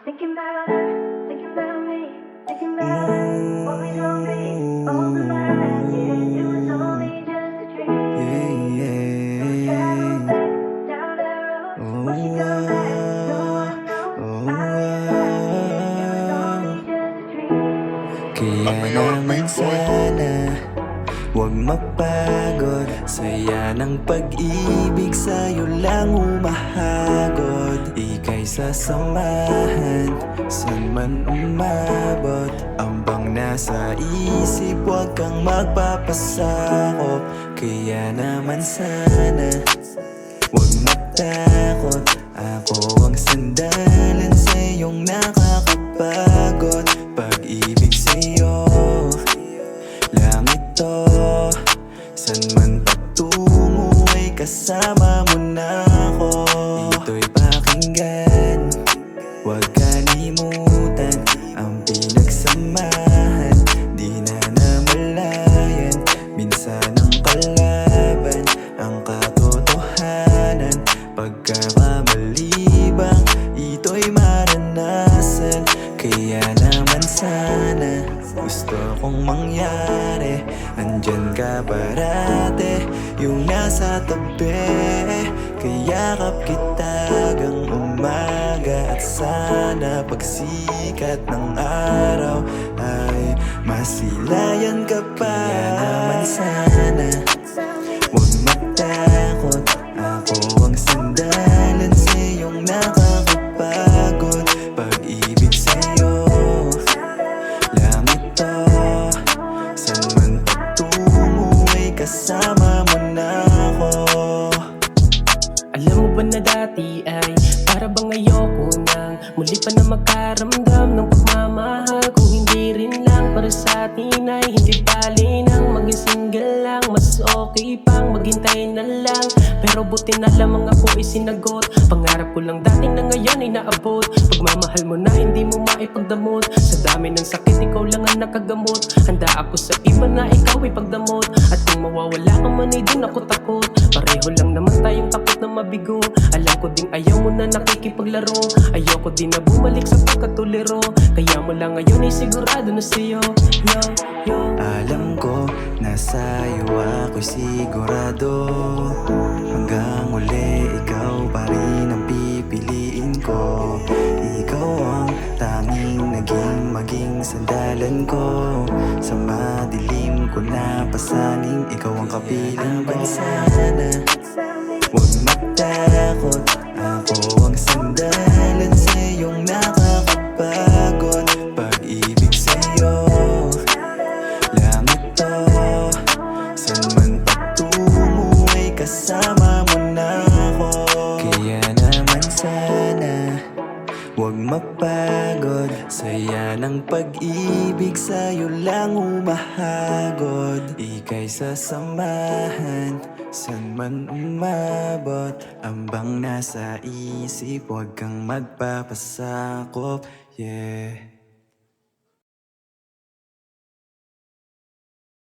thinking about her, thinking about me, thinking about us, what we don't be, all the last year, it was only just a dream. So travel back down that road, will she come back? No one knows, I realize it was only just a dream. Kaya naman sana huwag mapagod. Saya ng pag-ibig sa'yo lang humahagod. Ika'y sasamahan saan man umabot. Ambang nasa isip, huwag kang magpapasakop. Kaya naman sana huwag matakot. Ako ang sandalan sa iyong nakakapagod. Pag-ibig sa'yo langit to, san man patungo ay kasama mo na ako. Ito'y pakinggan, huwag kalimutan ang pinagsamahan. Di na namalayan, minsan ang kalaban ang katotohanan. Pagkakamali bang ito'y maranasan? Kaya naman sana gusto kong mangyari, andyan ka parate, yung nasa tabi. Kayakap kita hanggang umaga, at sana pagsikat ng araw ay masilayan ka pa. Kaya naman sana huwag matakot. Ako ang sandalan sa iyong nakakapagod. Pag-ibig sa'yo langit to, san man patungo ay kasama mo na ako. Alam mo ba na dati ay para bang ayoko nang muli pa na makaramdam ng pagmamahal? Kung hindi rin lang para sa atin ay hindi bali nang maging single lang. Mas okay pang maghintay na lang, pero buti na lamang ako ay sinagot. Pangarap ko lang dati na ngayon ay naabot. Pagmamahal mo na hindi mo maipagdamot. Sa dami ng sakit ikaw lang ang nakagamot. Handa ako sa iba na ikaw ay pagdamot. At kung mawawala ka man ay dun ako takot. Pareho lang naman tayong takot na mabigo. Alam ko ding ayaw mo na nakikipaglaro. Ayoko din na bumalik sa pagkatuliro. Kaya mo lang ngayon ay sigurado na sa'yo. Yo. Alam ko na sa'yo ako'y sigurado. Hanggang uli ikaw pa rin ang pipiliin ko. Ikaw ang tanging naging maging sandalan ko. Sa madilim ko na pasaning, ikaw ang kapiling ko. Sana huwag matakot. Ako ang sandalan sa iyong nakakapagod. Pag-ibig sa'yo langit to, san man patungo ay kasama mo na ako. Kaya naman sana huwag mapagod. Saya ng pag-ibig sa'yo lang humahagod. Ika'y sasamahan san man umabot. Ambang nasa isip, huwag kang magpapasakop. Yeah.